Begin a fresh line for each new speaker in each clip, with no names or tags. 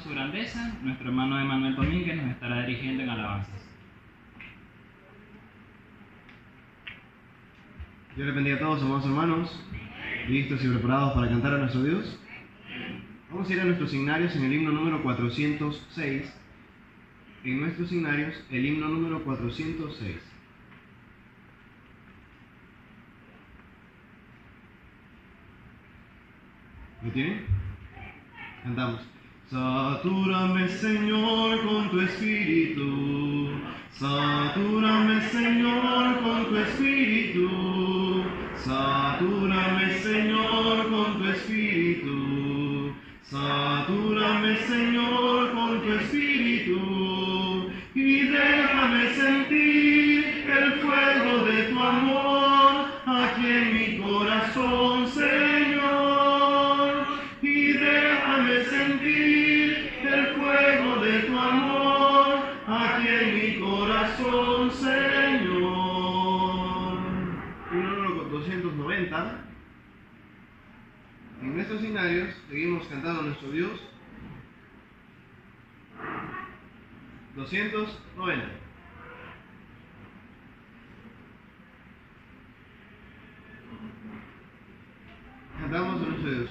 su grandeza, nuestro hermano Emanuel Domínguez nos estará dirigiendo en alabanzas.
Dios les bendiga a todos, amados hermanos. ¿Listos y preparados para cantar a nuestro Dios? Vamos a ir a nuestros signarios en el himno número 406. En nuestros signarios, el himno número 406. ¿Lo tienen? Cantamos. Satúrame, Señor, con tu espíritu. Satúrame, Señor, con tu espíritu. Satúrame, Señor, con tu espíritu. Satúrame, Señor, con tu espíritu. Y déjame sentir el fuego de tu amor aquí en mi corazón, Señor. Y déjame sentir el fuego de tu amor aquí en mi corazón, Señor. Himno número 290. En nuestros signarios seguimos cantando a nuestro Dios. 290. Cantamos a nuestro Dios.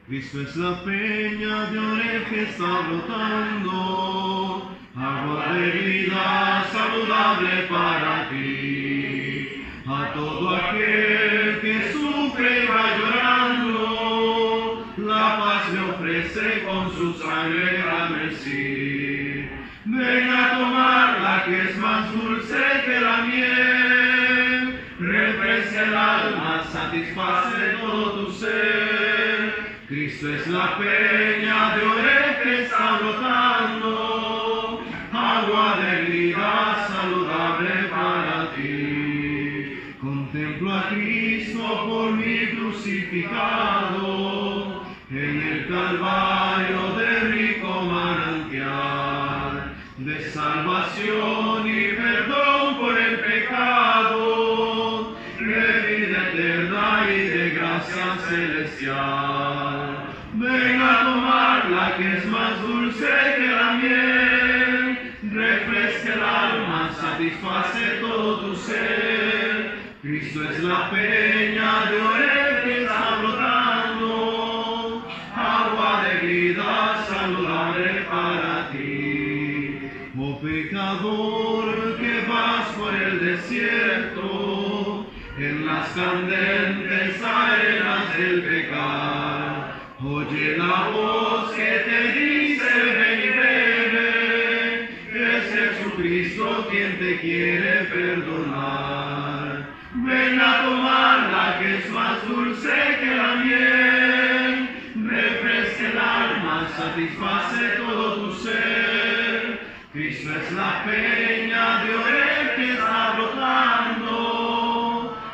Cristo es la peña de Oreb que está brotando, agua de vida saludable para ti. A todo aquel que sufre y va llorando, la paz le ofrece con su sangre carmesí. Ven a tomarla que es más dulce que la miel, refresca el alma, satisface todo tu ser. Cristo es la peña de Oreb que está brotando, agua de vida saludable para ti. Contemplo a Cristo por mí crucificado, en el Calvario de rico manantial, de salvación y perdón por el pecado, de vida eterna y de gracia celestial. Ven a tomarla que es más dulce que la miel, refresca el alma, satisface todo tu ser. Cristo es la peña de Oreb que está brotando, agua de vida saludable para ti. Oh pecador que vas por el desierto, en las candentes arenas del pecar, oye la voz que te dice ven y bebe, es Jesucristo quien te quiere perdonar. Ven a tomarla que es más dulce que la miel, refresca el alma, satisface todo tu ser. Cristo es la peña de Oreb que está brotando,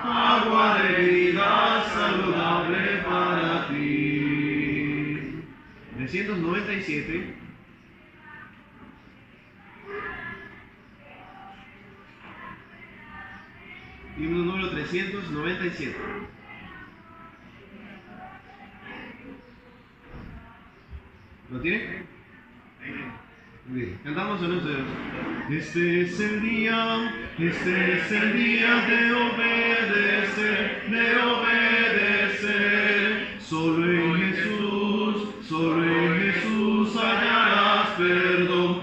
agua de vida saludable para ti. 397. Himno número 397. ¿Lo tiene? Bien, cantamos a nuestro Dios. Este es el día de obedecer, Solo en Jesús hallarás perdón,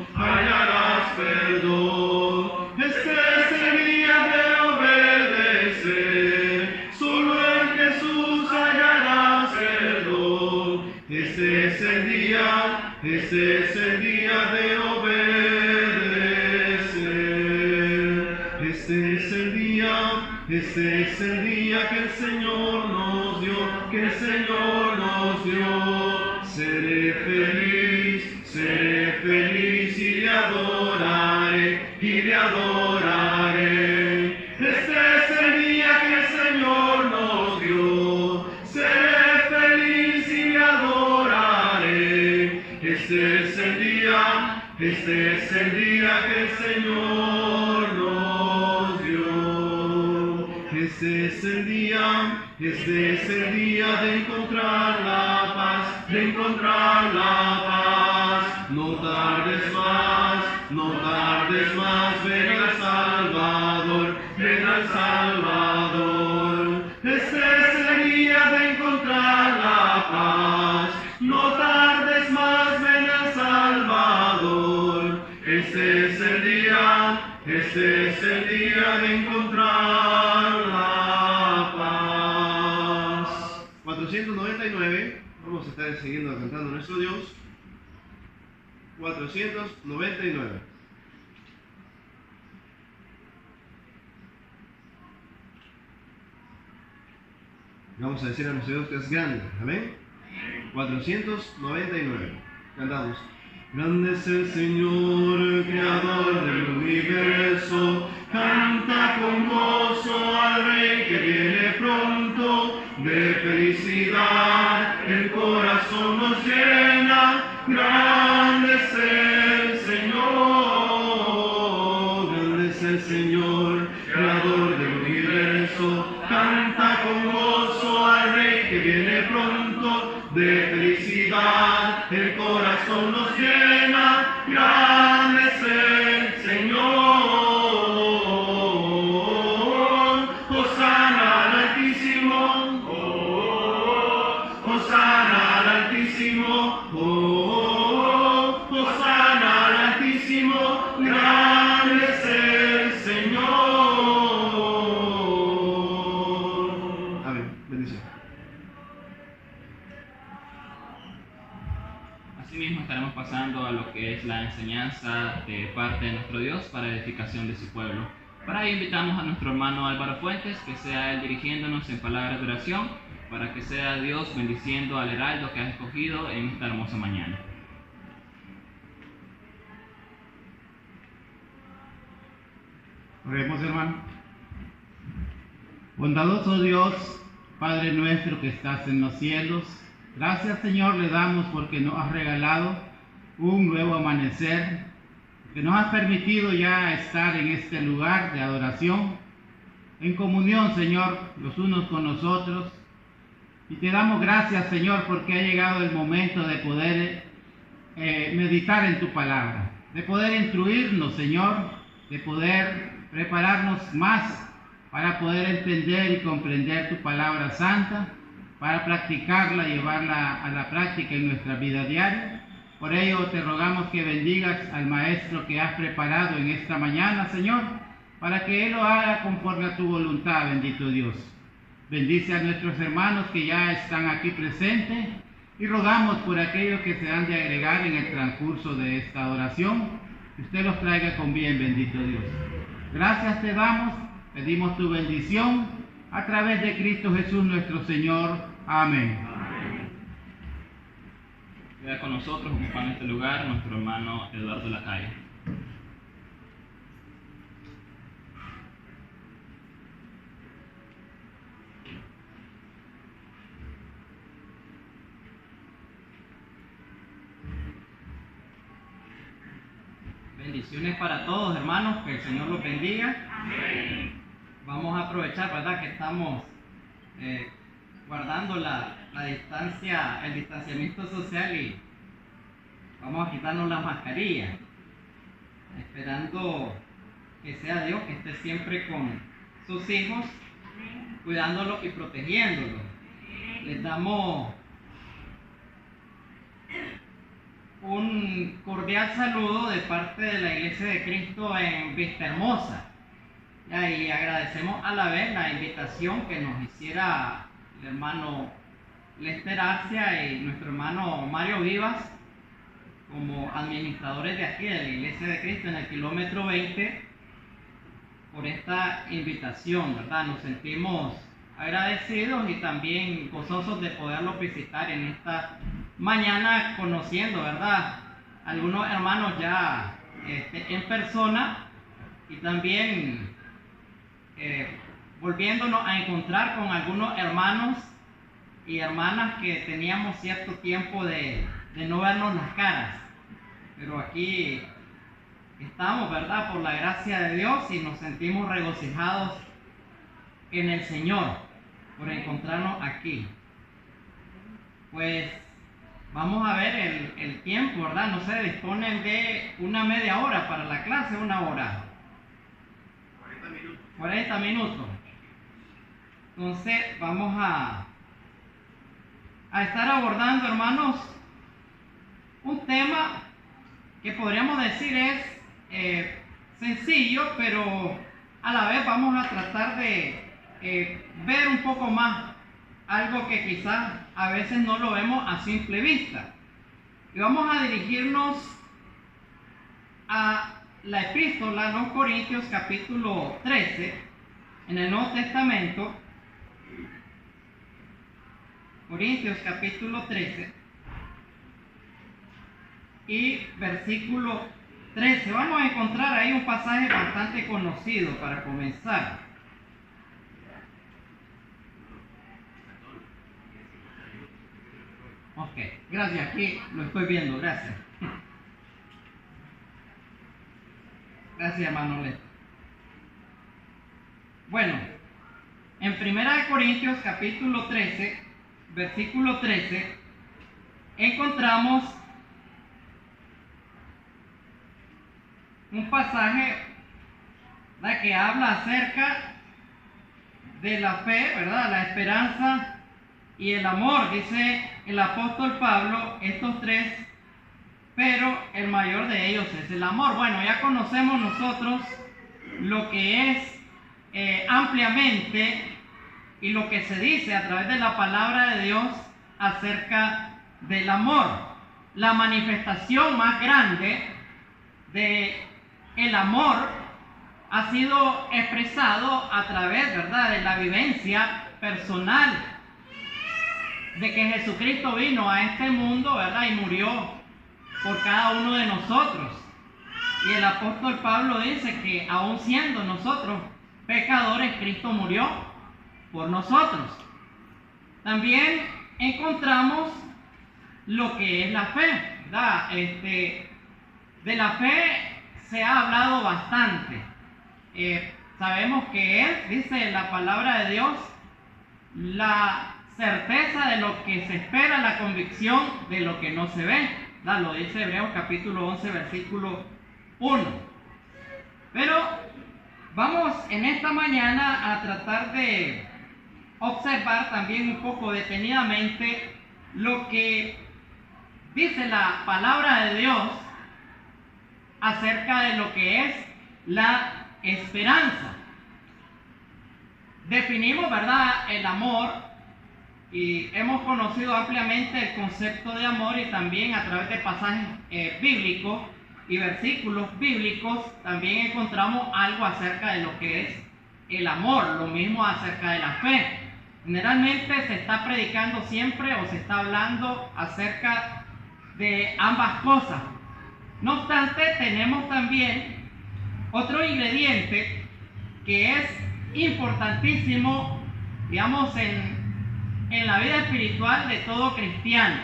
Este es el día de obedecer, solo en Jesús hallarás perdón. Este es el día de obedecer. Este es el día que el Señor nos dio, Seré feliz y le adoraré, Este es el día que el Señor nos dio, seré feliz y le adoraré. Este es el día que el Señor nos dio. Este es el día de encontrar la paz, Este es el día de encontrar la paz. 499, vamos a estar siguiendo cantando nuestro Dios. 499. Vamos a decir a nuestro Dios que es grande. Amén. 499. Cantamos. Grande es el Señor, creador del universo. Canta con gozo al Rey que viene pronto. De felicidad el corazón nos llena. Grande es el Señor. Grande es el Señor, creador del universo. Canta con gozo al Rey que viene pronto. De felicidad el corazón nos llena. Grande es el Señor. Hosana al Altísimo. Hosana al Altísimo. Hosana al Altísimo. Grande es el Señor. Amén. Bendición.
Asimismo estaremos pasando a lo que es la enseñanza de parte de nuestro Dios para edificación de su pueblo. Para ello invitamos a nuestro hermano Álvaro Fuentes, que sea él dirigiéndonos en palabras de oración, para que sea Dios bendiciendo al heraldo que ha escogido en esta hermosa mañana.
Oremos, hermano. Bondadoso Dios, Padre nuestro que estás en los cielos, gracias, Señor, le damos porque nos has regalado un nuevo amanecer, que nos has permitido ya estar en este lugar de adoración, en comunión, Señor, los unos con los otros. Y te damos gracias, Señor, porque ha llegado el momento de poder meditar en tu palabra, de poder instruirnos, Señor, de poder prepararnos más para poder entender y comprender tu palabra santa, para practicarla, llevarla a la práctica en nuestra vida diaria. Por ello te rogamos que bendigas al maestro que has preparado en esta mañana, Señor, para que él lo haga conforme a tu voluntad, bendito Dios. Bendice a nuestros hermanos que ya están aquí presentes y rogamos por aquellos que se han de agregar en el transcurso de esta oración, que usted los traiga con bien, bendito Dios. Gracias te damos, pedimos tu bendición a través de Cristo Jesús nuestro Señor. Amén.
Queda con nosotros, ocupando este lugar, nuestro hermano Eduardo Lacalle.
Bendiciones para todos, hermanos, que el Señor los bendiga. Vamos a aprovechar, ¿verdad?, que estamos guardando la distancia, el distanciamiento social, y vamos a quitarnos las mascarillas, esperando que sea Dios que esté siempre con sus hijos, cuidándolos y protegiéndolos. Les damos un cordial saludo de parte de la Iglesia de Cristo en Vista Hermosa. Y agradecemos a la vez la invitación que nos hiciera el hermano Lester Arcia y nuestro hermano Mario Vivas como administradores de aquí de la Iglesia de Cristo en el kilómetro 20 por esta invitación, ¿verdad? Nos sentimos agradecidos y también gozosos de poderlos visitar en esta mañana, conociendo, ¿verdad?, algunos hermanos ya en persona, y también volviéndonos a encontrar con algunos hermanos y hermanas que teníamos cierto tiempo de no vernos las caras, pero aquí estamos, ¿verdad?, por la gracia de Dios, y nos sentimos regocijados en el Señor por encontrarnos aquí. Pues vamos a ver el tiempo, ¿verdad? No se disponen de una media hora para la clase, una hora. 40 minutos. Entonces vamos a estar abordando, hermanos, un tema que podríamos decir es sencillo, pero a la vez vamos a tratar de ver un poco más algo que quizás a veces no lo vemos a simple vista. Y vamos a dirigirnos a la epístola a los Corintios capítulo 13 en el Nuevo Testamento. Corintios capítulo 13 y versículo 13. Vamos a encontrar ahí un pasaje bastante conocido para comenzar. Ok, gracias, aquí lo estoy viendo, gracias. Gracias, hermano Leto. Bueno, en 1 Corintios capítulo 13, versículo 13, encontramos un pasaje, ¿verdad?, que habla acerca de la fe, ¿verdad?, la esperanza y el amor. Dice el apóstol Pablo estos tres, pero el mayor de ellos es el amor. Bueno, ya conocemos nosotros lo que es ampliamente y lo que se dice a través de la palabra de Dios acerca del amor. La manifestación más grande de el amor ha sido expresado a través, ¿verdad?, de la vivencia personal de que Jesucristo vino a este mundo, ¿verdad?, y murió por cada uno de nosotros. Y el apóstol Pablo dice que aun siendo nosotros pecadores, Cristo murió por nosotros. También encontramos lo que es la fe, ¿verdad? De la fe se ha hablado bastante. Sabemos que es, dice la palabra de Dios, la certeza de lo que se espera, la convicción de lo que no se ve. ¿Verdad? Lo dice Hebreos capítulo 11, versículo 1. Pero vamos en esta mañana a tratar de observar también un poco detenidamente lo que dice la palabra de Dios acerca de lo que es la esperanza. Definimos, ¿verdad?, el amor, y hemos conocido ampliamente el concepto de amor, y también a través de pasajes bíblicos y versículos bíblicos también encontramos algo acerca de lo que es el amor, lo mismo acerca de la fe. Generalmente se está predicando siempre o se está hablando acerca de ambas cosas. No obstante, tenemos también otro ingrediente que es importantísimo, digamos, en la vida espiritual de todo cristiano.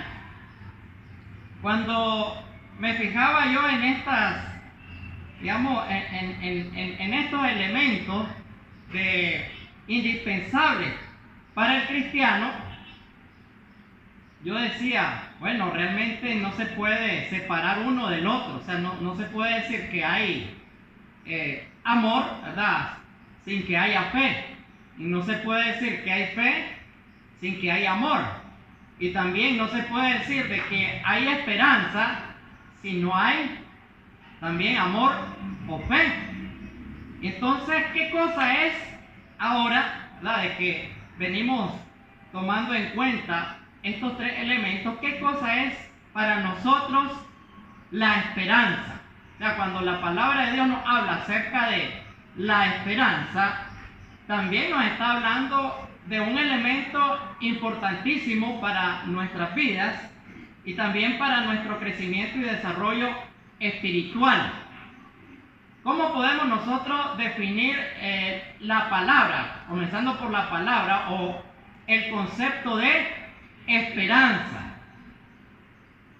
Cuando me fijaba yo en estas, digamos, en estos elementos indispensables para el cristiano, yo decía, bueno, realmente no se puede separar uno del otro. O sea, no se puede decir que hay amor, ¿verdad?, sin que haya fe. Y no se puede decir que hay fe sin que haya amor. Y también no se puede decir de que hay esperanza si no hay también amor o fe. Entonces, ¿qué cosa es ahora, ¿verdad?, de que venimos tomando en cuenta estos tres elementos? ¿Qué cosa es para nosotros la esperanza? O sea, cuando la palabra de Dios nos habla acerca de la esperanza, también nos está hablando de un elemento importantísimo para nuestras vidas y también para nuestro crecimiento y desarrollo espiritual. ¿Cómo podemos nosotros definir la palabra, comenzando por la palabra o el concepto de esperanza?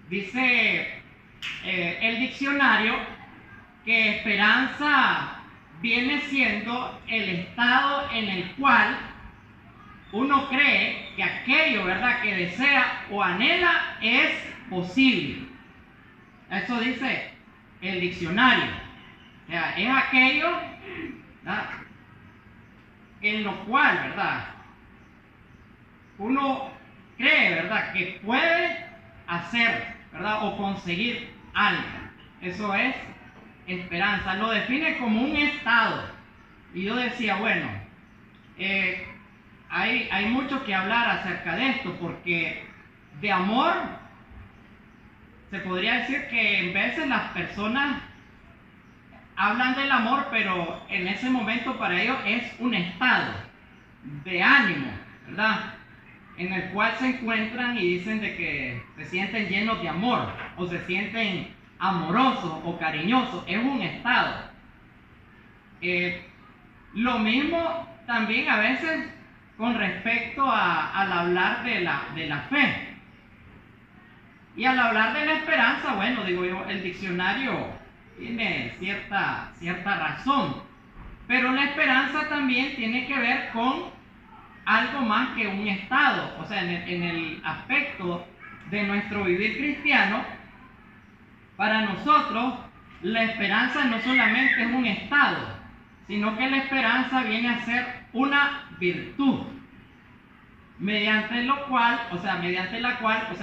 Dice el diccionario que esperanza viene siendo el estado en el cual uno cree que aquello, ¿verdad?, que desea o anhela es posible. Eso dice el diccionario. O sea, es aquello, ¿verdad?, en lo cual, ¿verdad?, uno cree, ¿verdad?, que puede hacer, ¿verdad?, o conseguir algo. Eso es esperanza? Lo define como un estado. Y yo decía, bueno, hay mucho que hablar acerca de esto, porque de amor se podría decir que en veces las personas hablan del amor, pero en ese momento para ellos es un estado de ánimo, ¿verdad? En el cual se encuentran y dicen de que se sienten llenos de amor, o se sienten amorosos o cariñosos. Es un estado. Lo mismo también a veces con respecto al hablar de la fe. Y al hablar de la esperanza, bueno, digo yo, el diccionario tiene cierta razón, pero la esperanza también tiene que ver con algo más que un estado. O sea, en el aspecto de nuestro vivir cristiano, para nosotros la esperanza no solamente es un estado, sino que la esperanza viene a ser una virtud, mediante la cual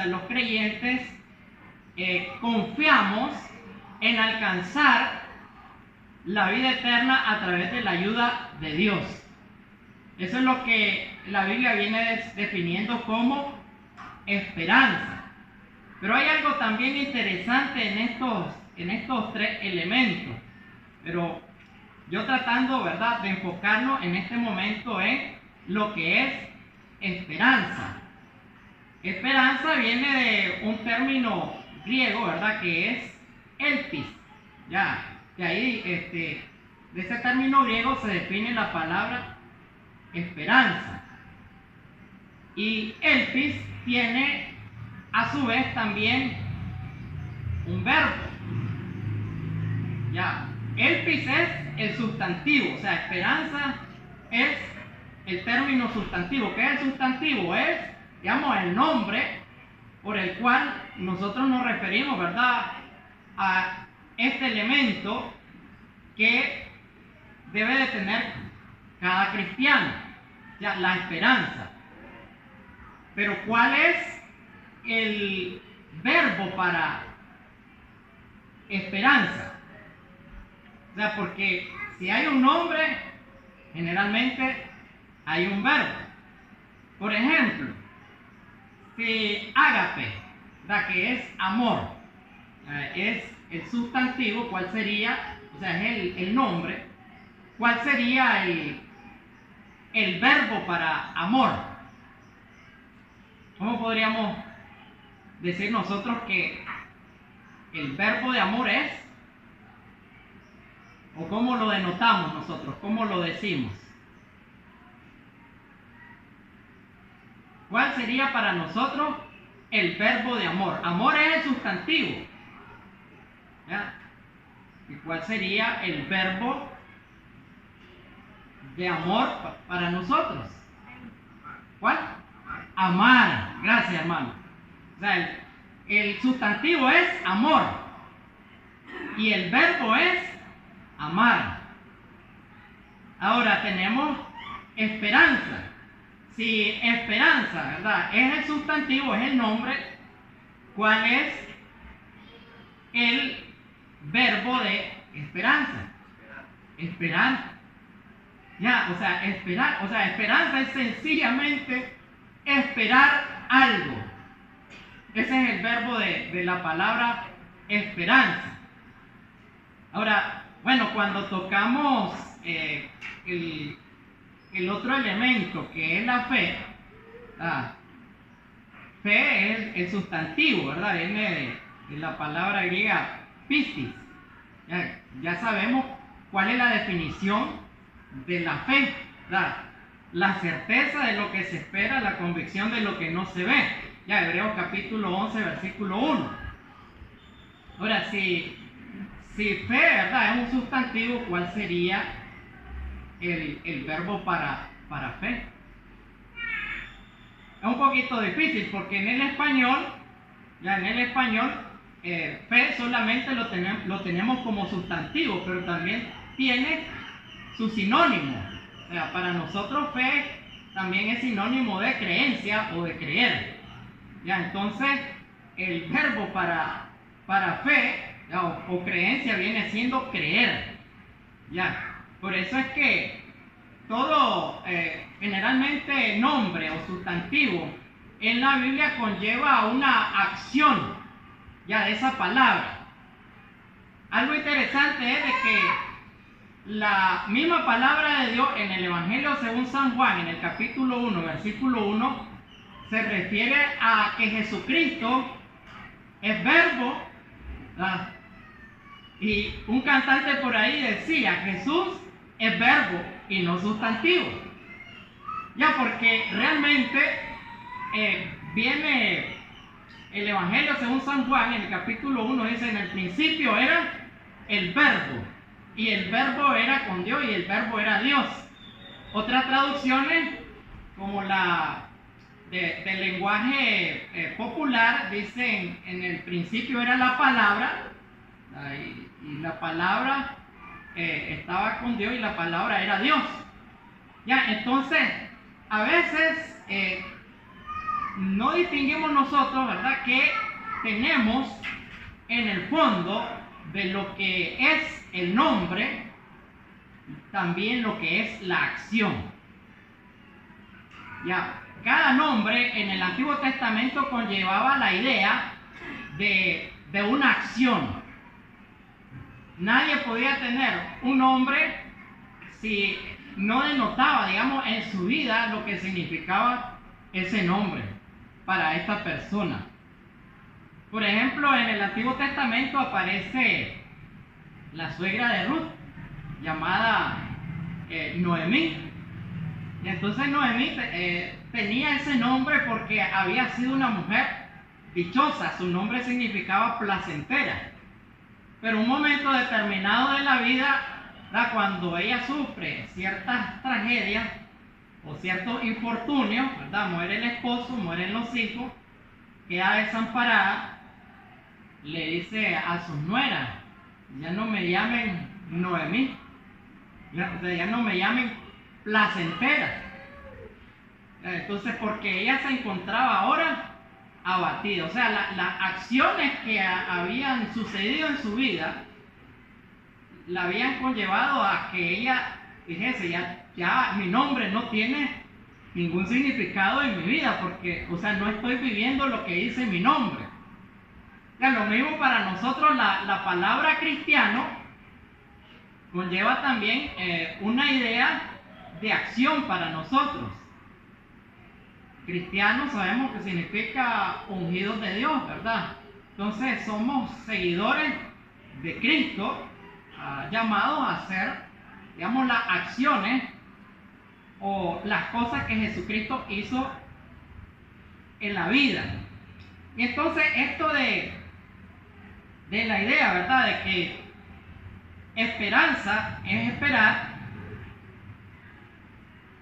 los creyentes confiamos en alcanzar la vida eterna a través de la ayuda de Dios. Eso es lo que la Biblia viene definiendo como esperanza. Pero hay algo también interesante en estos tres elementos. Pero yo tratando, ¿verdad?, de enfocarnos en este momento en lo que es esperanza. Esperanza viene de un término griego, ¿verdad?, que es elpis. Ya, de ahí, de ese término griego se define la palabra esperanza. Y elpis tiene a su vez también un verbo. Ya, elpis es el sustantivo, o sea, esperanza es el término sustantivo. ¿Qué es el sustantivo? Es, digamos, el nombre por el cual nosotros nos referimos, ¿verdad?, a este elemento que debe de tener cada cristiano, ya, la esperanza. Pero ¿cuál es el verbo para esperanza? O sea, porque si hay un nombre, generalmente hay un verbo. Por ejemplo, si ágape, ¿verdad?, que es amor, es el sustantivo, ¿cuál sería? O sea, es el nombre. ¿Cuál sería el verbo para amor? ¿Cómo podríamos decir nosotros que el verbo de amor es? ¿O cómo lo denotamos nosotros? ¿Cómo lo decimos? ¿Cuál sería para nosotros el verbo de amor? Amor es el sustantivo, ¿ya? ¿Y cuál sería el verbo de amor para nosotros? ¿Cuál? Amar. Gracias, hermano. O sea, el sustantivo es amor y el verbo es amar. Ahora tenemos esperanza. Si esperanza, ¿verdad?, es el sustantivo, es el nombre, ¿cuál es el verbo de esperanza? Esperar. Ya, o sea, esperar. O sea, esperanza es sencillamente esperar algo. Ese es el verbo de la palabra esperanza. Ahora, bueno, cuando tocamos el otro elemento, que es la fe, fe es el sustantivo, ¿verdad? Viene de la palabra griega pistis. Ya sabemos cuál es la definición de la fe, ¿verdad? La certeza de lo que se espera, la convicción de lo que no se ve. Ya, Hebreos capítulo 11, versículo 1. Ahora, si fe, ¿verdad?, es un sustantivo, ¿cuál sería el verbo para fe? Es un poquito difícil porque en el español, fe solamente lo tenemos como sustantivo, pero también tiene su sinónimo. O sea, para nosotros fe también es sinónimo de creencia o de creer. Ya, entonces el verbo para fe, o o creencia viene siendo creer. Ya, por eso es que todo, generalmente nombre o sustantivo en la Biblia conlleva una acción, ya, de esa palabra. Algo interesante es de que la misma palabra de Dios en el Evangelio según San Juan, en el capítulo 1, versículo 1, se refiere a que Jesucristo es verbo, ¿verdad? Y un cantante por ahí decía, Jesús es verbo y no sustantivo. Ya, porque realmente viene el Evangelio según San Juan, en el capítulo 1, dice, en el principio era el verbo, y el verbo era con Dios, y el verbo era Dios. Otras traducciones, como la del lenguaje popular, dicen, en el principio era la palabra, y la palabra estaba con Dios, y la palabra era Dios. Ya, entonces, a veces no distinguimos nosotros, ¿verdad?, que tenemos en el fondo de lo que es el nombre, también lo que es la acción. Ya, cada nombre en el Antiguo Testamento conllevaba la idea de una acción. Nadie podía tener un nombre si no denotaba, digamos, en su vida lo que significaba ese nombre para esta persona. Por ejemplo, en el Antiguo Testamento aparece la suegra de Ruth, llamada Noemí. Y entonces Noemí tenía ese nombre porque había sido una mujer dichosa. Su nombre significaba placentera. Pero un momento determinado de la vida, ¿verdad?, cuando ella sufre ciertas tragedias o ciertos infortunios, ¿verdad?, muere el esposo, mueren los hijos, queda desamparada, le dice a sus nueras, ya no me llamen Noemí, ya no me llamen placentera. Entonces, porque ella se encontraba ahora abatida, o sea, las acciones que habían sucedido en su vida la habían conllevado a que ella dijese, ya mi nombre no tiene ningún significado en mi vida, porque, o sea, no estoy viviendo lo que dice mi nombre. Ya, lo mismo para nosotros, la palabra cristiano conlleva también una idea de acción para nosotros. Cristianos sabemos que significa ungidos de Dios, ¿verdad? Entonces somos seguidores de Cristo, llamados a hacer, digamos, las acciones o las cosas que Jesucristo hizo en la vida. Y entonces esto de la idea, ¿verdad?, de que esperanza es esperar,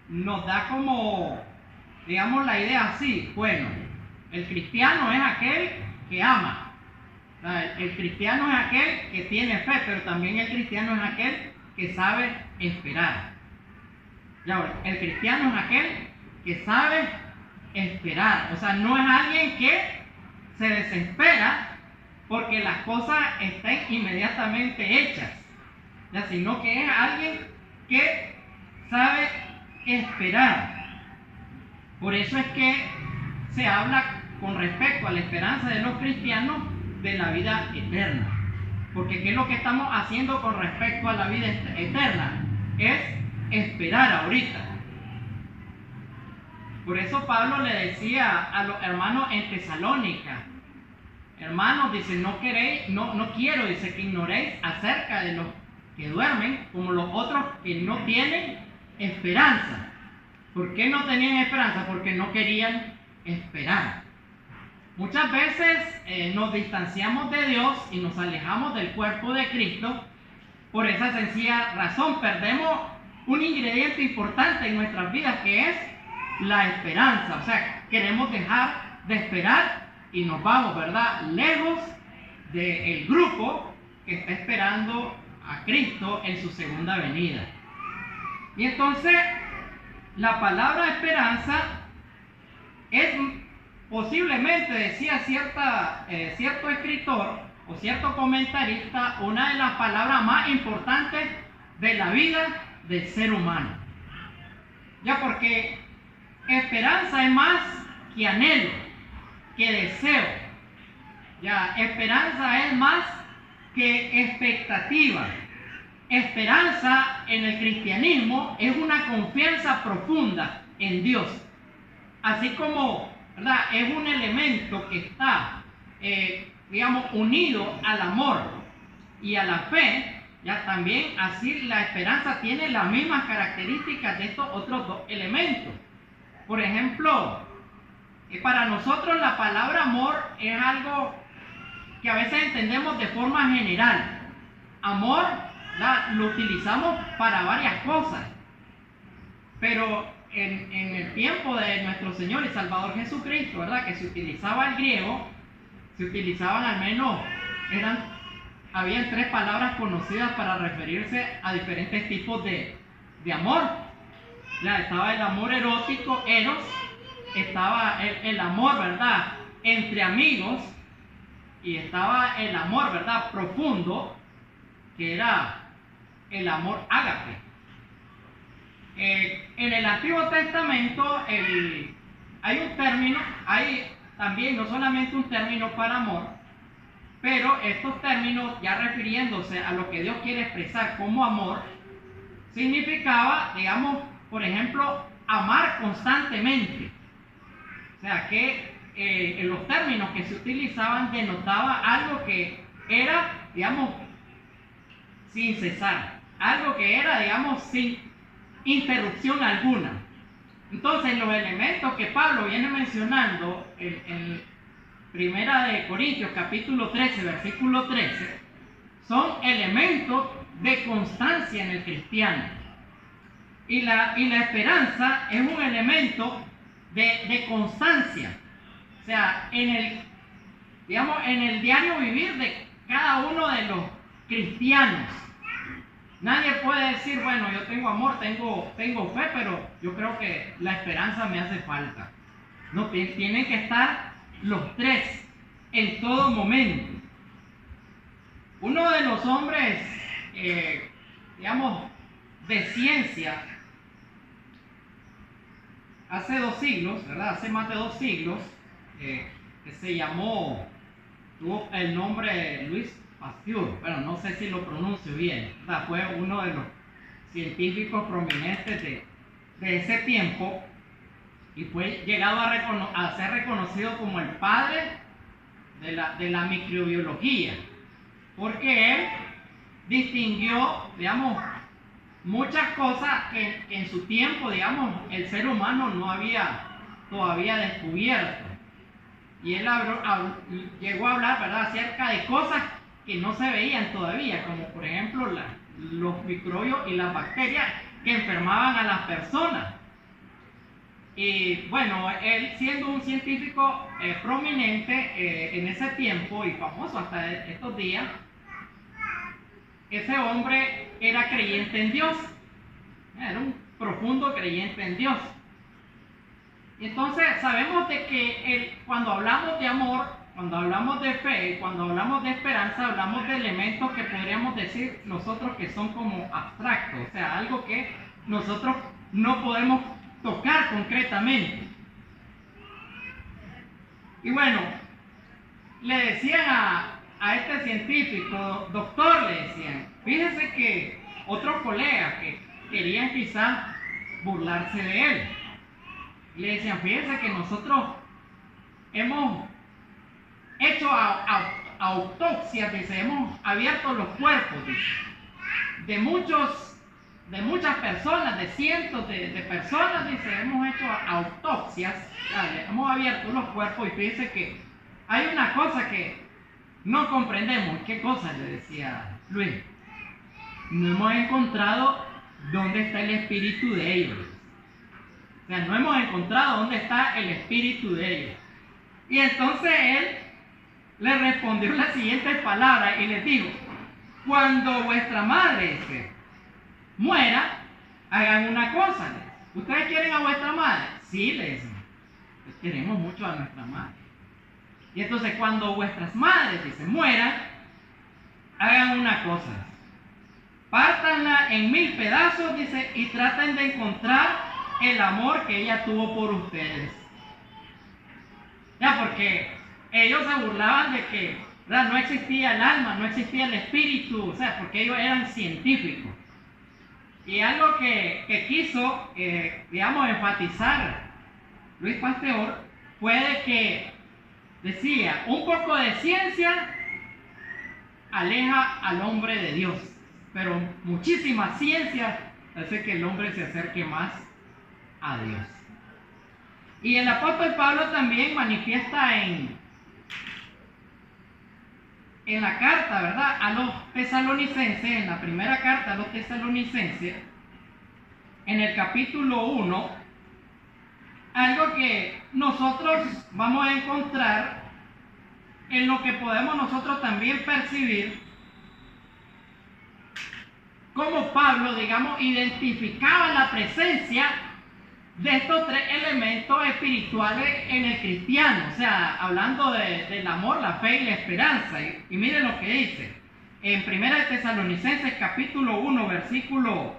nos da como, digamos, la idea así. Bueno, el cristiano es aquel que ama. El cristiano es aquel que tiene fe, pero también el cristiano es aquel que sabe esperar. Ya, el cristiano es aquel que sabe esperar. O sea, no es alguien que se desespera porque las cosas estén inmediatamente hechas, ya, sino que es alguien que sabe esperar. Por eso es que se habla con respecto a la esperanza de los cristianos de la vida eterna. Porque ¿qué es lo que estamos haciendo con respecto a la vida eterna? Es esperar ahorita. Por eso Pablo le decía a los hermanos en Tesalónica, hermanos, dice, no quiero, dice, que ignoréis acerca de los que duermen como los otros que no tienen esperanza. ¿Por qué no tenían esperanza? Porque no querían esperar. Muchas veces nos distanciamos de Dios y nos alejamos del cuerpo de Cristo por esa sencilla razón. Perdemos un ingrediente importante en nuestras vidas, que es la esperanza. O sea, queremos dejar de esperar y nos vamos, ¿verdad?, lejos del grupo que está esperando a Cristo en su segunda venida. Y entonces, la palabra esperanza es posiblemente, decía cierto escritor o cierto comentarista, una de las palabras más importantes de la vida del ser humano. Ya, porque esperanza es más que anhelo, que deseo. Ya, esperanza es más que expectativa. Esperanza en el cristianismo es una confianza profunda en Dios. Así como, ¿verdad?, es un elemento que está, digamos, unido al amor y a la fe, ya también así la esperanza tiene las mismas características de estos otros dos elementos. Por ejemplo, para nosotros la palabra amor es algo que a veces entendemos de forma general. Amor, ¿verdad?, lo utilizamos para varias cosas, pero en el tiempo de nuestro Señor y Salvador Jesucristo, ¿verdad?, que se utilizaba el griego, se utilizaban al menos, habían 3 palabras conocidas para referirse a diferentes tipos de amor. Ya estaba el amor erótico, eros, estaba el amor, ¿verdad?, entre amigos, y estaba el amor, ¿verdad?, profundo, que era el amor ágape. En el Antiguo Testamento hay un término, hay también no solamente un término para amor, pero estos términos, ya refiriéndose a lo que Dios quiere expresar como amor, significaba, digamos, por ejemplo, amar constantemente. O sea, que en los términos que se utilizaban denotaba algo que era, digamos, sin cesar, algo que era, digamos, sin interrupción alguna. Entonces, los elementos que Pablo viene mencionando en Primera de Corintios, capítulo 13, versículo 13, son elementos de constancia en el cristiano. Y la esperanza es un elemento de constancia. O sea, digamos, en el diario vivir de cada uno de los cristianos. Nadie puede decir, bueno, yo tengo amor, tengo fe, pero yo creo que la esperanza me hace falta. No, tienen que estar los 3 en todo momento. Uno de los hombres, digamos, de ciencia, hace 2 siglos, ¿verdad?, hace más de 2 siglos, que tuvo el nombre Luis Pasteur, bueno, no sé si lo pronuncio bien, ¿verdad?, fue uno de los científicos prominentes de ese tiempo, y fue llegado a ser reconocido como el padre de la microbiología, porque él distinguió, digamos, muchas cosas que en su tiempo, digamos, el ser humano no había todavía descubierto. Y él llegó a hablar, ¿verdad?, acerca de cosas que no se veían todavía, como por ejemplo los microbios y las bacterias que enfermaban a las personas. Y bueno, él siendo un científico prominente en ese tiempo y famoso hasta estos días, ese hombre era creyente en Dios, era un profundo creyente en Dios. Y entonces sabemos de que cuando hablamos de amor, cuando hablamos de fe, cuando hablamos de esperanza, hablamos de elementos que podríamos decir nosotros que son como abstractos, o sea, algo que nosotros no podemos tocar concretamente. Y bueno, le decían a este científico, doctor, le decían, fíjese que otros colegas que querían quizás burlarse de él, le decían, fíjese que nosotros hemos hecho autopsias, dice, hemos abierto los cuerpos, dice, de muchas personas, de cientos de personas, dice, hemos hecho autopsias, hemos abierto los cuerpos, y fíjese que hay una cosa que no comprendemos. ¿Qué cosa?, le decía Luis. No hemos encontrado dónde está el espíritu de ellos. O sea, no hemos encontrado dónde está el espíritu de ellos. Y entonces él le respondió la siguiente palabra y les dijo, cuando vuestra madre muera, hagan una cosa. ¿Ustedes quieren a vuestra madre? Sí, le dicen. Pues queremos mucho a nuestra madre. Y entonces cuando vuestras madres, mueran, hagan una cosa. Pártanla en 1000 pedazos, dice, y traten de encontrar el amor que ella tuvo por ustedes. Ya, porque ellos se burlaban de que, ¿verdad?, no existía el alma, no existía el espíritu, o sea, porque ellos eran científicos. Y algo que quiso, digamos, enfatizar Luis Pasteur fue de que decía, un poco de ciencia aleja al hombre de Dios, pero muchísima ciencia hace que el hombre se acerque más a Dios. Y el apóstol Pablo también manifiesta en la carta, ¿verdad?, a los tesalonicenses, en la primera carta a los tesalonicenses, en el capítulo 1, algo que nosotros vamos a encontrar en lo que podemos nosotros también percibir, como Pablo, digamos, identificaba la presencia de estos 3 elementos espirituales en el cristiano, o sea, hablando del amor, la fe y la esperanza. Y miren lo que dice en 1 Tesalonicenses capítulo 1, versículo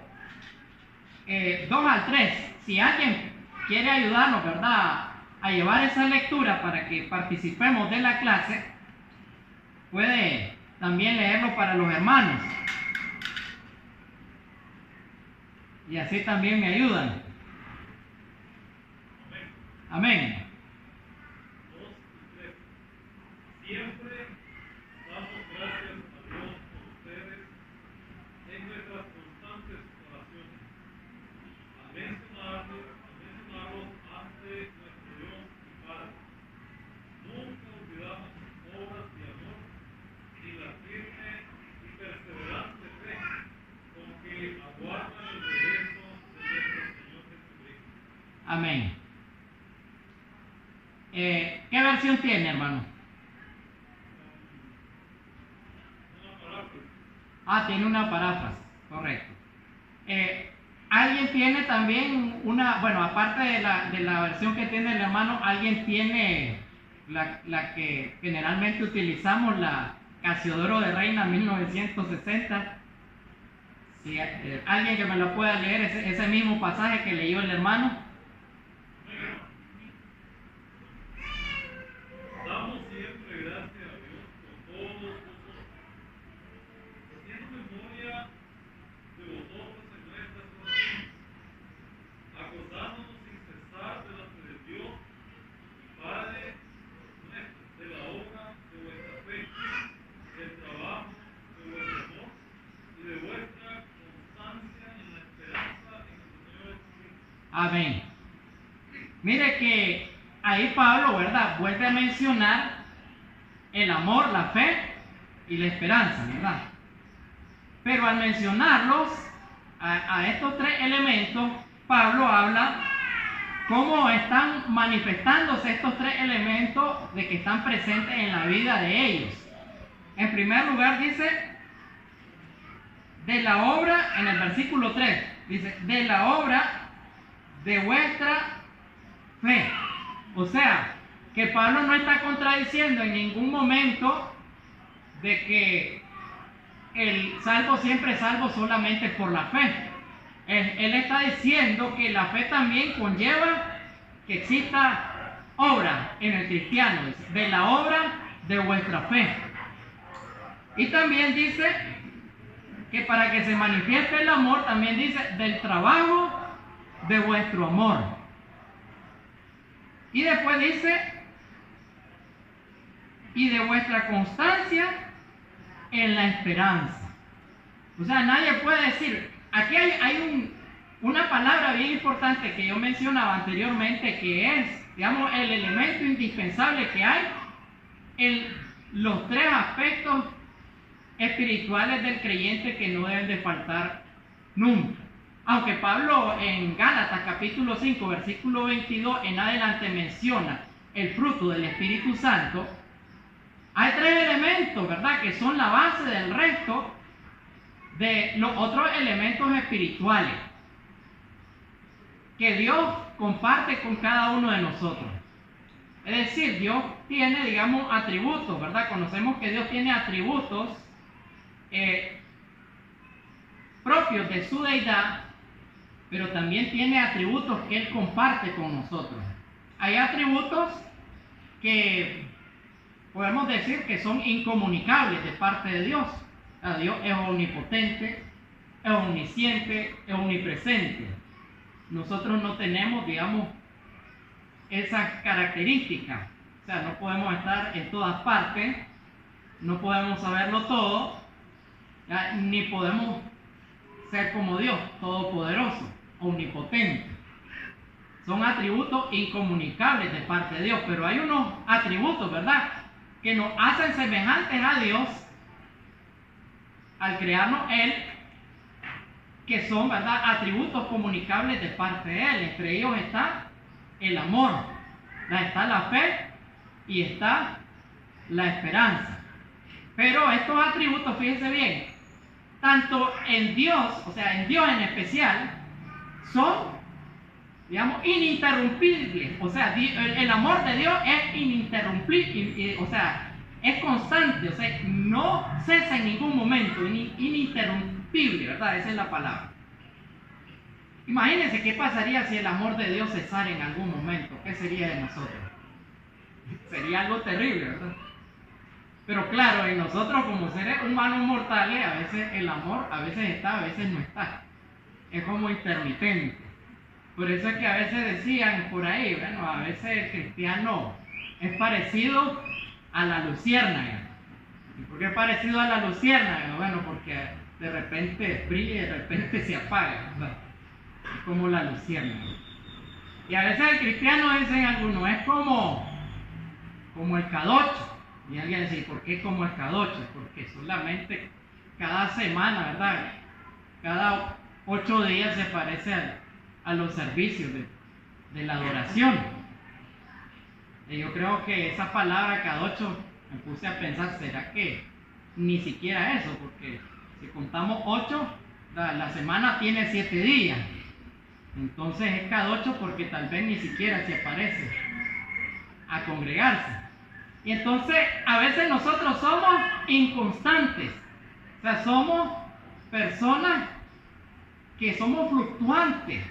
2 al 3. Si alguien quiere ayudarnos, ¿verdad?, a llevar esa lectura para que participemos de la clase, puede también leerlo para los hermanos. Y así también me ayudan. Amén.
2 y 3. Siempre damos gracias a Dios por ustedes en nuestras constantes oraciones. Al mencionarlos ante nuestro Dios y Padre, nunca olvidamos sus obras de amor ni la firme y perseverante fe con que aguardan el regreso de nuestro Señor Jesucristo.
Amén. ¿Qué versión tiene, hermano? Tiene una paráfrasis, correcto. Alguien tiene también una, bueno, aparte de la versión que tiene el hermano, alguien tiene la que generalmente utilizamos, la Casiodoro de Reina 1960. Si alguien que me lo pueda leer, ese mismo pasaje que leyó el hermano.
Damos siempre gracias a Dios por todos vosotros, haciendo memoria de vosotros en nuestras oraciones, acordándonos sin cesar de la fe de Dios y Padre nuestro, de la obra de vuestra fe, del trabajo de vuestro amor y de vuestra constancia en la esperanza en el Señor Jesucristo.
Amén. Mire que ahí Pablo, ¿verdad?, vuelve a mencionar el amor, la fe y la esperanza, ¿verdad? Pero al mencionarlos, a estos 3 elementos, Pablo habla cómo están manifestándose estos 3 elementos de que están presentes en la vida de ellos. En primer lugar dice, de la obra, en el versículo 3, dice, de la obra de vuestra fe. O sea, que Pablo no está contradiciendo en ningún momento de que el salvo siempre es salvo solamente por la fe. Él está diciendo que la fe también conlleva que exista obra en el cristiano, de la obra de vuestra fe. Y también dice que para que se manifieste el amor, también dice del trabajo de vuestro amor. Y después dice, y de vuestra constancia en la esperanza. O sea, nadie puede decir, aquí hay una palabra bien importante que yo mencionaba anteriormente, que es, digamos, el elemento indispensable que hay en los 3 aspectos espirituales del creyente que no deben de faltar nunca. Aunque Pablo en Gálatas capítulo 5 versículo 22 en adelante menciona el fruto del Espíritu Santo, hay 3 elementos, ¿verdad?, que son la base del resto de los otros elementos espirituales que Dios comparte con cada uno de nosotros. Es decir, Dios tiene, digamos, atributos, ¿verdad? Conocemos que Dios tiene atributos propios de su deidad, pero también tiene atributos que Él comparte con nosotros. Hay atributos que podemos decir que son incomunicables de parte de Dios. Dios es omnipotente, es omnisciente, es omnipresente. Nosotros no tenemos, digamos, esas características. O sea, no podemos estar en todas partes, no podemos saberlo todo, ¿ya? Ni podemos ser como Dios, todopoderoso, omnipotente. Son atributos incomunicables de parte de Dios, pero hay unos atributos, ¿verdad?, que nos hacen semejantes a Dios al crearnos Él, que son, ¿verdad?, atributos comunicables de parte de Él. Entre ellos está el amor, está la fe y está la esperanza. Pero estos atributos, fíjense bien, tanto en Dios, o sea, en Dios en especial, son, digamos, ininterrumpibles. O sea, el amor de Dios es ininterrumpible, o sea, es constante, o sea, no cesa en ningún momento, ininterrumpible, ¿verdad? Esa es la palabra. Imagínense qué pasaría si el amor de Dios cesara en algún momento. ¿Qué sería de nosotros? Sería algo terrible, ¿verdad? Pero claro, en nosotros como seres humanos mortales, a veces el amor, a veces está, a veces no está. Es como intermitente. Por eso es que a veces decían por ahí, bueno, a veces el cristiano es parecido a la luciérnaga. ¿Y por qué es parecido a la luciérnaga? Bueno, porque de repente brilla y de repente se apaga, ¿verdad? Es como la luciérnaga. Y a veces el cristiano, dicen algunos, es como el K8. Y alguien dice, ¿por qué como el K8? Porque solamente cada semana, ¿verdad?, cada 8 días se parece a los servicios de la adoración. Y yo creo que esa palabra K8, me puse a pensar, ¿será que ni siquiera eso? Porque si contamos 8, la semana tiene 7 días. Entonces es K8 porque tal vez ni siquiera se aparece a congregarse. Y entonces a veces nosotros somos inconstantes. O sea, somos personas que somos fluctuantes.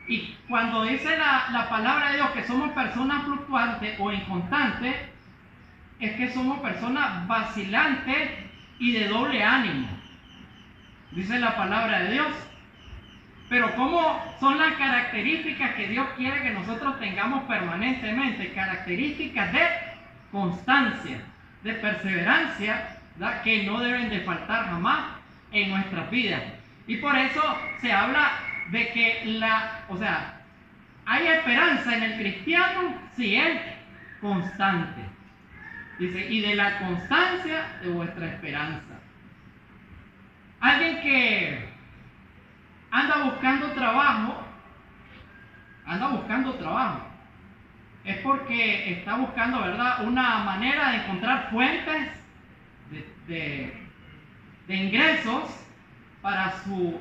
Y cuando dice la palabra de Dios que somos personas fluctuantes o inconstantes, es que somos personas vacilantes y de doble ánimo. Dice la palabra de Dios. Pero ¿cómo son las características que Dios quiere que nosotros tengamos permanentemente? Características de constancia, de perseverancia, ¿verdad?, que no deben de faltar jamás en nuestras vidas. Y por eso se habla de que hay esperanza en el cristiano si es constante. Dice, y de la constancia de vuestra esperanza. Alguien que anda buscando trabajo, es porque está buscando, ¿verdad?, una manera de encontrar fuentes de ingresos para su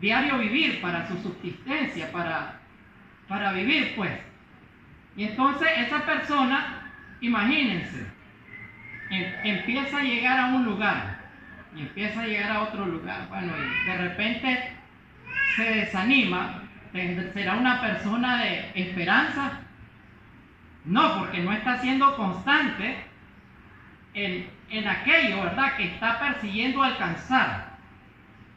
diario vivir, para su subsistencia, para vivir, pues. Y entonces esa persona, imagínense, empieza a llegar a un lugar y empieza a llegar a otro lugar. Bueno, y de repente se desanima. ¿Será una persona de esperanza? No, porque no está siendo constante en aquello, ¿verdad?, que está persiguiendo alcanzar.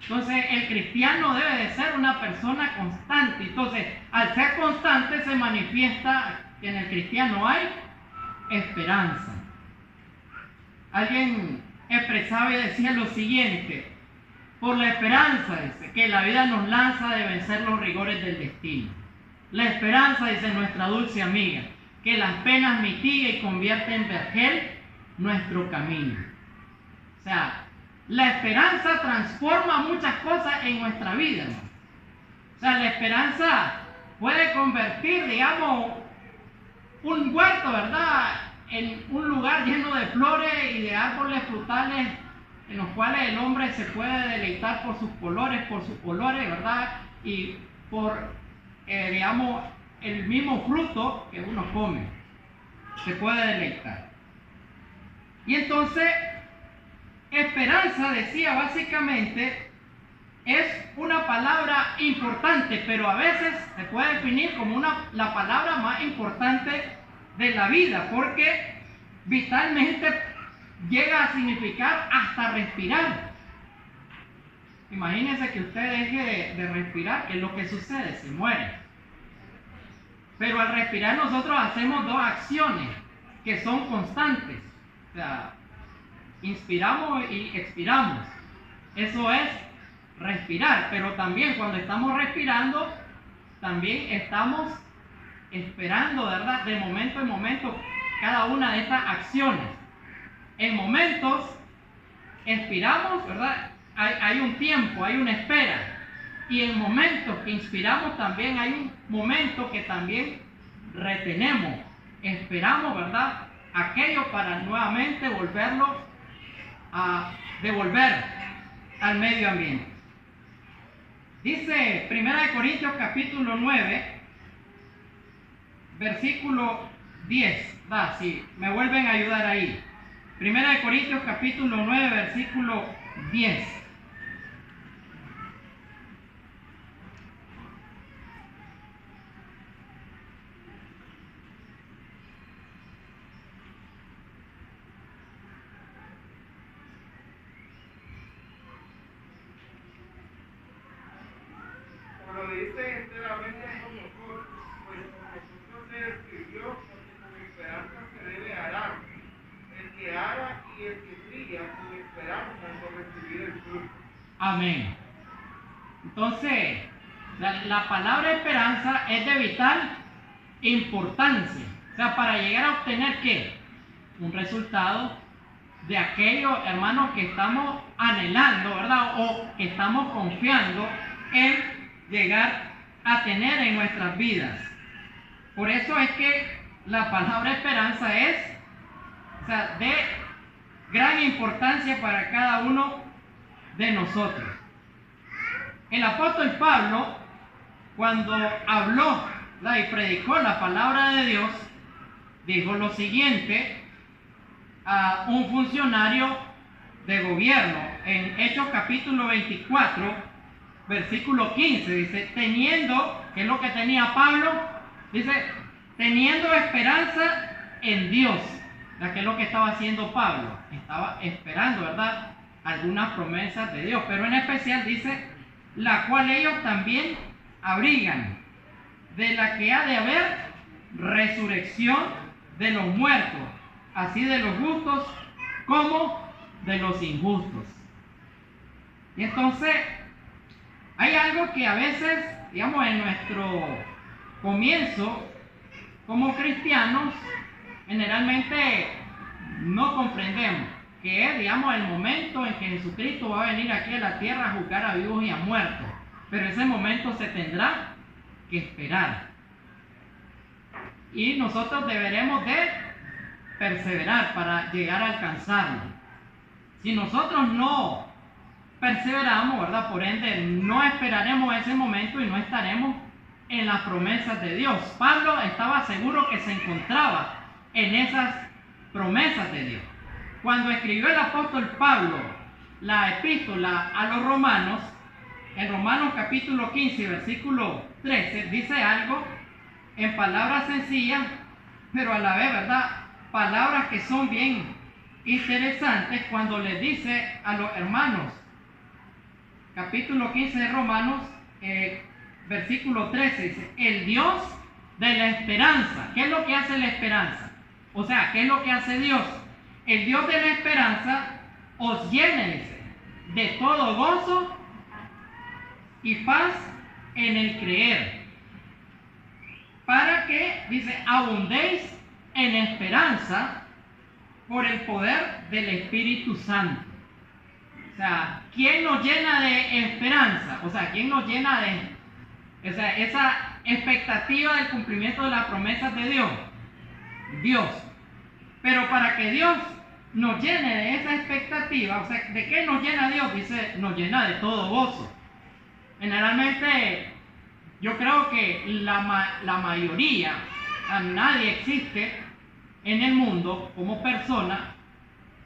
Entonces el cristiano debe de ser una persona constante. Entonces, al ser constante se manifiesta que en el cristiano hay esperanza. Alguien expresaba y decía lo siguiente: por la esperanza, dice, que la vida nos lanza de vencer los rigores del destino. La esperanza, dice nuestra dulce amiga, que las penas mitiga y convierte en vergel nuestro camino. O sea, la esperanza transforma muchas cosas en nuestra vida, ¿no? O sea, la esperanza puede convertir, digamos, un huerto, ¿verdad?, en un lugar lleno de flores y de árboles frutales en los cuales el hombre se puede deleitar por sus colores, ¿verdad?, y por, digamos, el mismo fruto que uno come, se puede deleitar. Y entonces esperanza, decía básicamente, es una palabra importante, pero a veces se puede definir como la palabra más importante de la vida, porque vitalmente llega a significar hasta respirar. Imagínense que usted deje de respirar, ¿qué es lo que sucede? Se muere. Pero al respirar nosotros hacemos dos acciones que son constantes. O sea, inspiramos y expiramos. Eso es respirar, pero también cuando estamos respirando, también estamos esperando, ¿verdad? De momento en momento cada una de estas acciones. En momentos expiramos, ¿verdad? Hay un tiempo, hay una espera. Y en momentos que inspiramos también hay un momento que también retenemos. Esperamos, ¿verdad? Aquello para nuevamente volverlo a devolver al medio ambiente. Dice 1 Corintios capítulo 9, versículo 10. Si me vuelven a ayudar ahí. 1 Corintios capítulo 9, versículo 10.
Lo dice enteramente con nosotros, pues con nosotros se escribió, porque con esperanza se debe arar. El que ara y el que cría con esperanza por recibir el fruto.
Amén. Entonces, la palabra esperanza es de vital importancia. O sea, para llegar a obtener ¿qué? Un resultado de aquello, hermanos, que estamos anhelando, ¿verdad? O que estamos confiando en llegar a tener en nuestras vidas. Por eso es que la palabra esperanza es, o sea, de gran importancia para cada uno de nosotros. El apóstol Pablo, cuando habló, ¿verdad? Y predicó la palabra de Dios, dijo lo siguiente a un funcionario de gobierno en Hechos capítulo 24, versículo 15, dice, teniendo, ¿qué es lo que tenía Pablo? Dice, teniendo esperanza en Dios. ¿Qué es lo que estaba haciendo Pablo? Estaba esperando, ¿verdad? Algunas promesas de Dios, pero en especial dice, la cual ellos también abrigan, de la que ha de haber resurrección de los muertos, así de los justos como de los injustos. Y entonces, hay algo que a veces, digamos, en nuestro comienzo como cristianos, generalmente no comprendemos, que es, digamos, el momento en que Jesucristo va a venir aquí a la tierra a juzgar a vivos y a muertos. Pero ese momento se tendrá que esperar. Y nosotros deberemos de perseverar para llegar a alcanzarlo. Si nosotros no perseveramos, ¿verdad? Por ende, no esperaremos ese momento y no estaremos en las promesas de Dios. Pablo estaba seguro que se encontraba en esas promesas de Dios. Cuando escribió el apóstol Pablo la epístola a los romanos, en Romanos capítulo 15, versículo 13, dice algo en palabras sencillas, pero a la vez, ¿verdad? Palabras que son bien interesantes cuando le dice a los hermanos, capítulo 15 de Romanos, versículo 13, dice, el Dios de la esperanza. ¿Qué es lo que hace la esperanza? O sea, ¿qué es lo que hace Dios? El Dios de la esperanza os llene, dice, de todo gozo y paz en el creer, para que, dice, abundéis en esperanza por el poder del Espíritu Santo. O sea, ¿quién nos llena de esperanza? O sea, ¿quién nos llena de esa expectativa del cumplimiento de las promesas de Dios? Dios. Pero para que Dios nos llene de esa expectativa, o sea, ¿de qué nos llena Dios? Dice, nos llena de todo gozo. Generalmente, yo creo que la mayoría, a nadie existe en el mundo como persona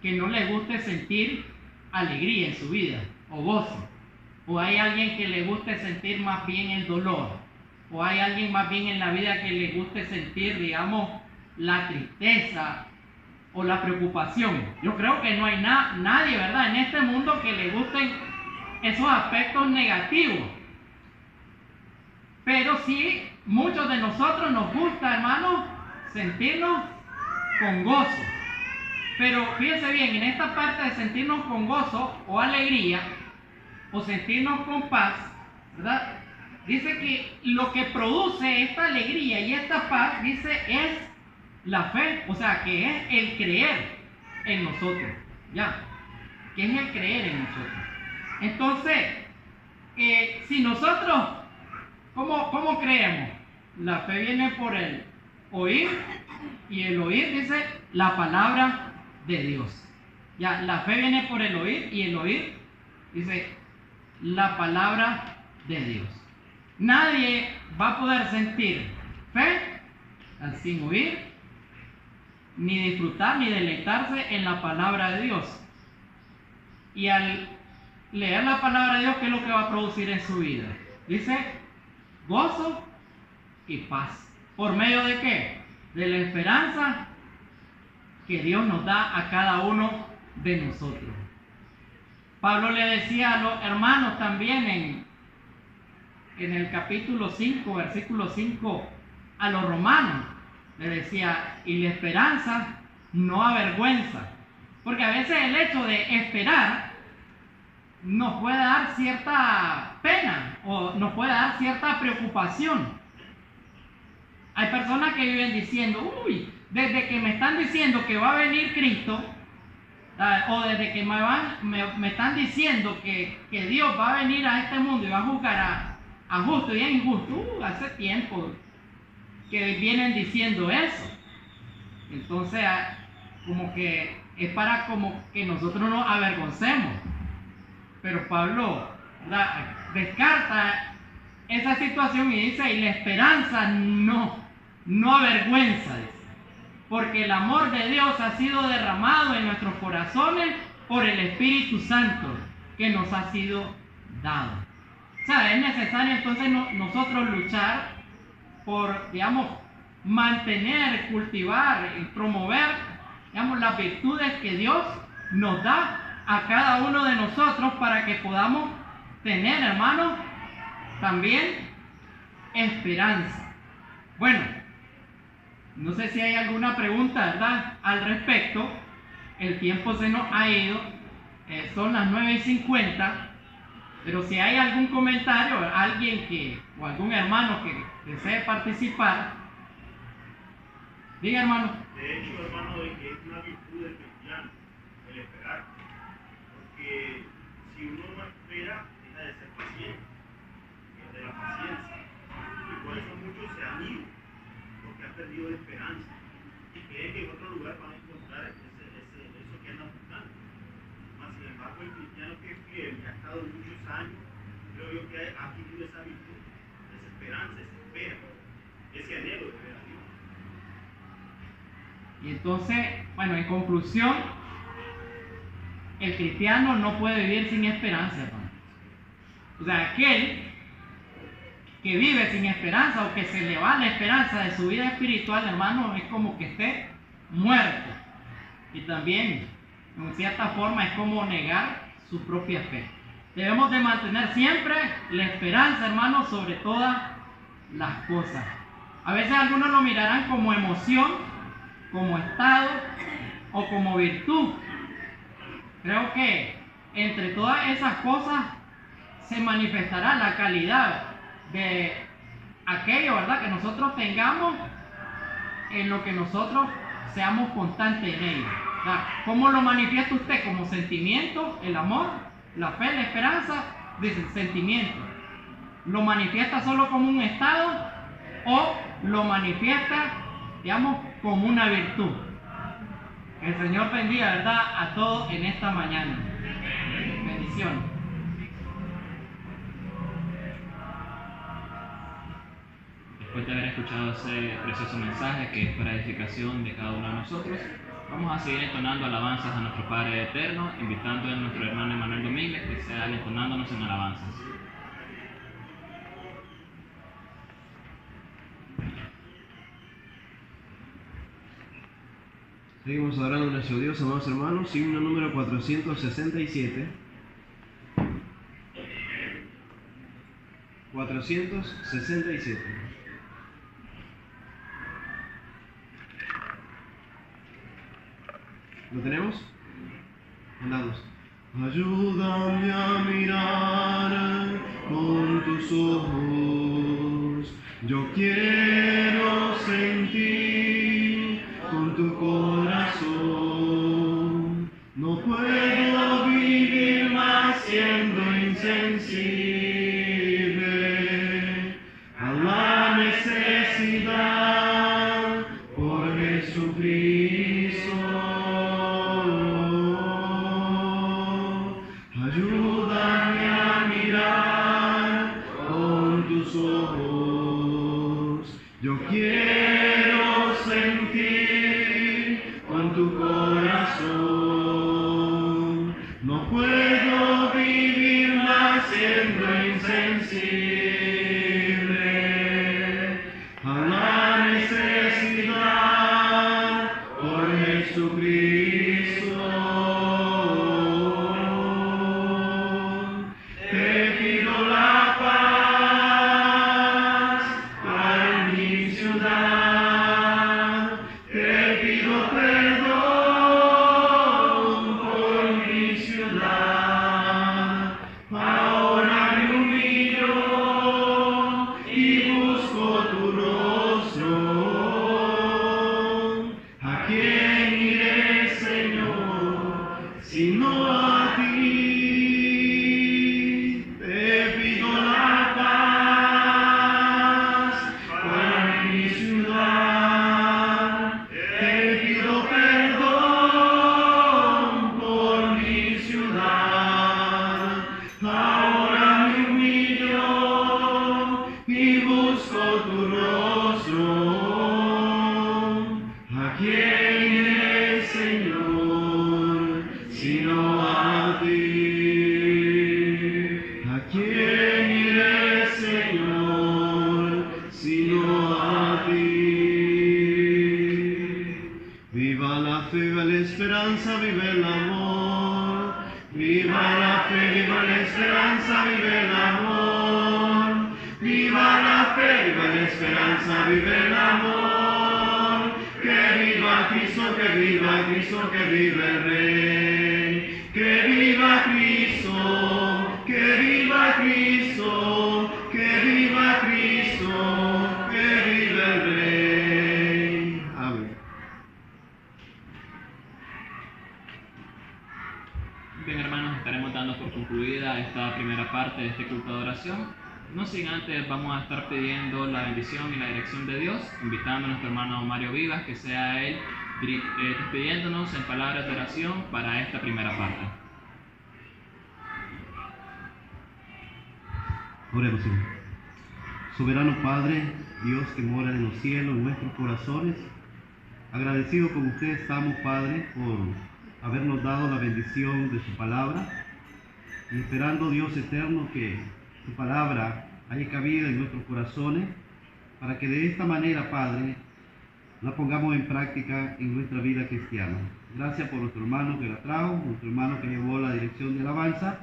que no le guste sentir alegría en su vida o gozo, o hay alguien que le guste sentir más bien el dolor, o hay alguien más bien en la vida que le guste sentir, digamos, la tristeza o la preocupación. Yo creo que no hay nadie, ¿verdad?, en este mundo que le gusten esos aspectos negativos. Pero sí, muchos de nosotros nos gusta, hermanos, sentirnos con gozo. Pero fíjense bien, en esta parte de sentirnos con gozo o alegría, o sentirnos con paz, ¿verdad?, dice que lo que produce esta alegría y esta paz, dice, es la fe, o sea, que es el creer en nosotros, ¿ya? Que es el creer en nosotros. Entonces, si nosotros, ¿cómo creemos? La fe viene por el oír, y el oír, dice, la palabra de Dios. Ya, la fe viene por el oír, y el oír, dice, la palabra de Dios. Nadie va a poder sentir fe sin oír, ni disfrutar, ni deleitarse en la palabra de Dios. Y al leer la palabra de Dios, ¿qué es lo que va a producir en su vida? Dice, gozo y paz. ¿Por medio de qué? De la esperanza que Dios nos da a cada uno de nosotros. Pablo le decía a los hermanos también en el capítulo 5, versículo 5, a los romanos, le decía, y la esperanza no avergüenza. Porque a veces el hecho de esperar nos puede dar cierta pena o nos puede dar cierta preocupación. Hay personas que viven diciendo, uy, desde que me están diciendo que va a venir Cristo, o desde que me están diciendo que Dios va a venir a este mundo y va a juzgar a justo y a injusto, hace tiempo que vienen diciendo eso. Entonces, como que es para como que nosotros nos avergoncemos. Pero Pablo descarta esa situación y dice, y la esperanza no avergüenza, dice, porque el amor de Dios ha sido derramado en nuestros corazones por el Espíritu Santo que nos ha sido dado. O sea, es necesario entonces nosotros luchar por, digamos, mantener, cultivar y promover, digamos, las virtudes que Dios nos da a cada uno de nosotros para que podamos tener, hermanos, también esperanza. Bueno, no sé si hay alguna pregunta, ¿verdad?, al respecto. El tiempo se nos ha ido, son las 9:50, pero si hay algún comentario, alguien o algún hermano que desee participar, diga, hermano.
De hecho, hermano, de que es una virtud del cristiano, el esperar. Porque si uno no espera, deja de ser paciente, de la paciencia. Y por eso muchos se han ido, porque han perdido la esperanza. Y creen que en otro lugar van a encontrar eso que andan buscando. Mas, sin embargo, el cristiano que es fiel, que ha estado muchos años, creo yo que ha adquirido esa virtud, esa esperanza, esa espera, ese anhelo de ver a Dios.
Y entonces, bueno, en conclusión, el cristiano no puede vivir sin esperanza, hermano. O sea, aquel que vive sin esperanza o que se le va la esperanza de su vida espiritual, hermano, es como que esté muerto. Y también, en cierta forma, es como negar su propia fe. Debemos de mantener siempre la esperanza, hermano, sobre todas las cosas. A veces algunos lo mirarán como emoción, como estado o como virtud. Creo que entre todas esas cosas se manifestará la calidad de aquello, ¿verdad?, que nosotros tengamos, en lo que nosotros seamos constantes en ello. ¿Cómo lo manifiesta usted? Como sentimiento, el amor, la fe, la esperanza, dice el sentimiento. ¿Lo manifiesta solo como un estado o lo manifiesta, digamos, como una virtud? Que el Señor bendiga, ¿verdad?, a todos en esta mañana. Bendiciones.
Después de haber escuchado ese precioso mensaje que es para edificación de cada uno de nosotros, Vamos a seguir entonando alabanzas a nuestro Padre Eterno, invitando a nuestro hermano Emanuel Domínguez que sea entonándonos en alabanzas.
Seguimos adorando a nuestro Dios, amados hermanos, himno número 467. 467. ¿Lo tenemos? Andamos. Ayúdame a mirar con tus ojos, yo quiero sentir con tu corazón, no puedo vivir más siendo insensible a la necesidad por Jesucristo. Ayúdame a mirar con tus ojos, yo quiero sentir con tu corazón, no puedo vivir más siendo insensible a la necesidad por Jesucristo. Te pido la paz para mi ciudad, te pido perdón por mi ciudad. Ahora me humillo y busco tu rostro. ¿A quién iré, Señor, sino a ti? Te pido la paz para mi ciudad, te pido perdón por mi ciudad. Ahora me humillo y busco tu rostro. ¿A quién iré, Señor, sino a ti? ¿A quién iré, Señor, sino a ti? Viva la fe, viva la esperanza, viva el amor. Viva la fe, viva la esperanza, viva el amor. Viva la fe, viva la esperanza, viva el amor. Que viva Cristo, que viva Cristo, que viva el Rey. Que viva Cristo, que viva Cristo, que viva Cristo, que viva el Rey. Amén.
Bien, hermanos, estaremos dando por concluida esta primera parte de este culto de oración. No sin antes vamos a estar pidiendo la bendición y la dirección de Dios, invitando a nuestro hermano Mario Vivas que sea él despidiéndonos en palabras de oración para esta primera parte.
Oremos, Señor. Soberano Padre, Dios que mora en los cielos, en nuestros corazones, agradecido con usted estamos, Padre, por habernos dado la bendición de su palabra y esperando, Dios eterno, que su palabra haya cabida en nuestros corazones para que de esta manera, Padre, la pongamos en práctica en nuestra vida cristiana. Gracias por nuestro hermano que la trajo, nuestro hermano que llevó la dirección de alabanza.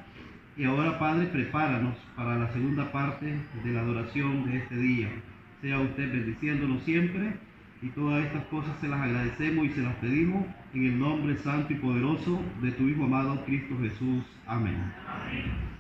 Y ahora, Padre, prepáranos para la segunda parte de la adoración de este día. Sea usted bendiciéndonos siempre, y todas estas cosas se las agradecemos y se las pedimos en el nombre santo y poderoso de tu Hijo amado Cristo Jesús. Amén. Amén.